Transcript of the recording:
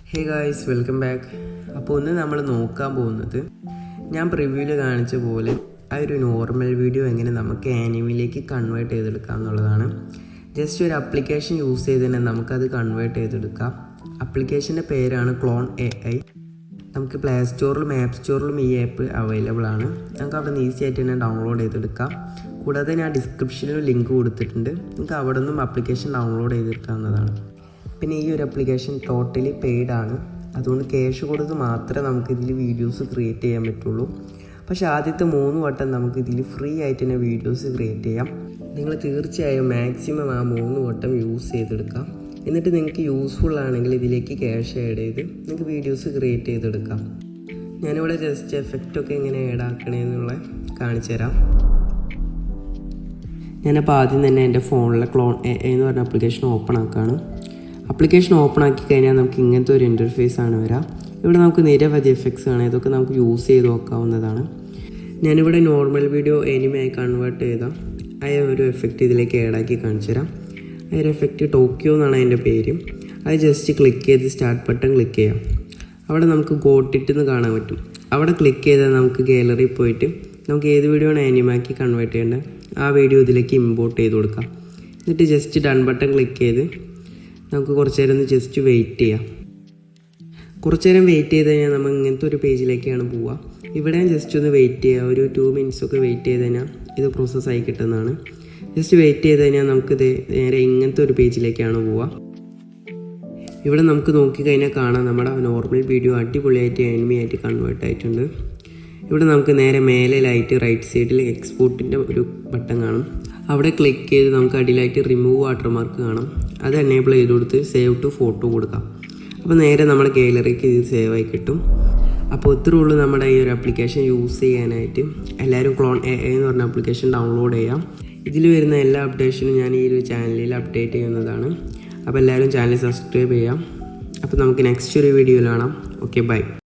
Hey guys, welcome back. അപ്പോൾ ഒന്ന് നമ്മൾ നോക്കാൻ പോകുന്നത് ഞാൻ പ്രിവ്യൂവിൽ കാണിച്ച പോലെ ആ ഒരു നോർമൽ വീഡിയോ എങ്ങനെ നമുക്ക് ആനിമിലേക്ക് കൺവേർട്ട് ചെയ്തെടുക്കാം എന്നുള്ളതാണ്. ജസ്റ്റ് ഒരു ആപ്ലിക്കേഷൻ യൂസ് ചെയ്ത് തന്നെ നമുക്കത് കൺവേർട്ട് ചെയ്തെടുക്കാം. ആപ്ലിക്കേഷൻ്റെ പേരാണ് ക്ലോൺ AI. നമുക്ക് പ്ലേ സ്റ്റോറിലും ആപ്പ് സ്റ്റോറിലും ഈ ആപ്പ് അവൈലബിൾ ആണ്. നമുക്ക് അവിടെ നിന്ന് ഈസി ആയിട്ട് തന്നെ ഡൗൺലോഡ് ചെയ്തെടുക്കാം. കൂടാതെ ഞാൻ ഡിസ്ക്രിപ്ഷനിൽ ലിങ്ക് കൊടുത്തിട്ടുണ്ട്. നിങ്ങൾക്ക് അവിടെ നിന്നും ആപ്ലിക്കേഷൻ ഡൗൺലോഡ് ചെയ്തെടുക്കാവുന്നതാണ്. പിന്നെ ഈ ഒരു ആപ്ലിക്കേഷൻ ടോട്ടലി പെയ്ഡ് ആണ്. അതുകൊണ്ട് ക്യാഷ് കൊടുത്ത് മാത്രമേ നമുക്കിതിൽ വീഡിയോസ് ക്രിയേറ്റ് ചെയ്യാൻ പറ്റുള്ളൂ. പക്ഷേ ആദ്യത്തെ 3 വട്ടം നമുക്കിതിൽ ഫ്രീ ആയിട്ട് തന്നെ വീഡിയോസ് ക്രിയേറ്റ് ചെയ്യാം. നിങ്ങൾ തീർച്ചയായും മാക്സിമം ആ 3 വട്ടം യൂസ് ചെയ്തെടുക്കാം. എന്നിട്ട് നിങ്ങൾക്ക് യൂസ്ഫുൾ ആണെങ്കിൽ ഇതിലേക്ക് ക്യാഷ് ആഡ് ചെയ്ത് നിങ്ങൾക്ക് വീഡിയോസ് ക്രിയേറ്റ് ചെയ്തെടുക്കാം. ഞാനിവിടെ ജസ്റ്റ് എഫക്റ്റൊക്കെ എങ്ങനെ ആഡ് ആക്കണമെന്നുള്ള കാണിച്ചു തരാം. ഞാനപ്പോൾ ആദ്യം തന്നെ എൻ്റെ ഫോണിലെ ക്ലോൺ AI എന്ന് പറഞ്ഞ ആപ്ലിക്കേഷൻ ഓപ്പൺ ആക്കുകയാണ്. ആപ്ലിക്കേഷൻ ഓപ്പൺ ആക്കി കഴിഞ്ഞാൽ നമുക്ക് ഇങ്ങനത്തെ ഒരു ഇൻ്റർഫേസ് ആണ് വരിക. ഇവിടെ നമുക്ക് നിരവധി എഫക്ട്സ് ആണ്. ഇതൊക്കെ നമുക്ക് യൂസ് ചെയ്ത് നോക്കാവുന്നതാണ്. ഞാനിവിടെ നോർമൽ വീഡിയോ എനിമയായി കൺവേർട്ട് ചെയ്ത ആ ഒരു എഫക്റ്റ് ഇതിലേക്ക് ആഡാക്കി കാണിച്ചു തരാം. ആ ഒരു എഫക്റ്റ് ടോക്കിയോ എന്നാണ് അതിൻ്റെ പേര്. അത് ജസ്റ്റ് ക്ലിക്ക് ചെയ്ത് സ്റ്റാർട്ട് ബട്ടൺ ക്ലിക്ക് ചെയ്യാം. അവിടെ നമുക്ക് ഗോട്ട് ഇറ്റ് എന്ന് കാണാൻ പറ്റും. അവിടെ ക്ലിക്ക് ചെയ്താൽ നമുക്ക് ഗാലറിയിൽ പോയിട്ട് നമുക്ക് ഏത് വീഡിയോ ആണ് ആനിമാക്കി കൺവേർട്ട് ചെയ്യേണ്ടത് ആ വീഡിയോ ഇതിലേക്ക് ഇമ്പോർട്ട് ചെയ്ത് കൊടുക്കാം. എന്നിട്ട് ജസ്റ്റ് ഡൺ ബട്ടൺ ക്ലിക്ക് ചെയ്ത് നമുക്ക് കുറച്ച് നേരം ഒന്ന് ജസ്റ്റ് വെയിറ്റ് ചെയ്യാം. കുറച്ച് നേരം വെയിറ്റ് ചെയ്ത് കഴിഞ്ഞാൽ നമ്മൾ ഇങ്ങനത്തെ ഒരു പേജിലേക്കാണ് പോവുക. ഇവിടെ ജസ്റ്റ് ഒന്ന് വെയിറ്റ് ചെയ്യുക. ഒരു 2 minutes ഒക്കെ വെയിറ്റ് ചെയ്ത് കഴിഞ്ഞാൽ ഇത് പ്രോസസ്സായി കിട്ടുന്നതാണ്. ജസ്റ്റ് വെയിറ്റ് ചെയ്ത് കഴിഞ്ഞാൽ നമുക്കിത് നേരെ ഇങ്ങനത്തെ ഒരു പേജിലേക്കാണ് പോവുക. ഇവിടെ നമുക്ക് നോക്കിക്കഴിഞ്ഞാൽ കാണാം നമ്മുടെ നോർമൽ വീഡിയോ അടിപൊളിയായിട്ട് ആനിമയായിട്ട് കൺവേർട്ട് ആയിട്ടുണ്ട്. ഇവിടെ നമുക്ക് നേരെ മേലിലായിട്ട് റൈറ്റ് സൈഡിൽ എക്സ്പോർട്ടിൻ്റെ ഒരു ബട്ടൺ കാണും. അവിടെ ക്ലിക്ക് ചെയ്ത് നമുക്ക് അടിയിലായിട്ട് റിമൂവ് വാട്ടർമാർക്ക് കാണാം. അത് എനേബിൾ ചെയ്ത് കൊടുത്ത് സേവ് ടു ഫോട്ടോ കൊടുക്കാം. അപ്പോൾ നേരെ നമ്മുടെ ഗാലറിക്ക് ഇത് സേവ് ആയി കിട്ടും. അപ്പോൾ ഇത്രയേ ഉള്ളൂ നമ്മുടെ ഈ ഒരു ആപ്ലിക്കേഷൻ യൂസ് ചെയ്യാനായിട്ട്. എല്ലാവരും ക്ലോൺ AI എന്ന് പറഞ്ഞ ആപ്ലിക്കേഷൻ ഡൗൺലോഡ് ചെയ്യാം. ഇതിൽ വരുന്ന എല്ലാ അപ്ഡേഷനും ഞാൻ ഈ ഒരു ചാനലിൽ അപ്ഡേറ്റ് ചെയ്യുന്നതാണ്. അപ്പോൾ എല്ലാവരും ചാനൽ സബ്സ്ക്രൈബ് ചെയ്യാം. അപ്പോൾ നമുക്ക് നെക്സ്റ്റ് ഒരു വീഡിയോയിൽ കാണാം. Okay, by.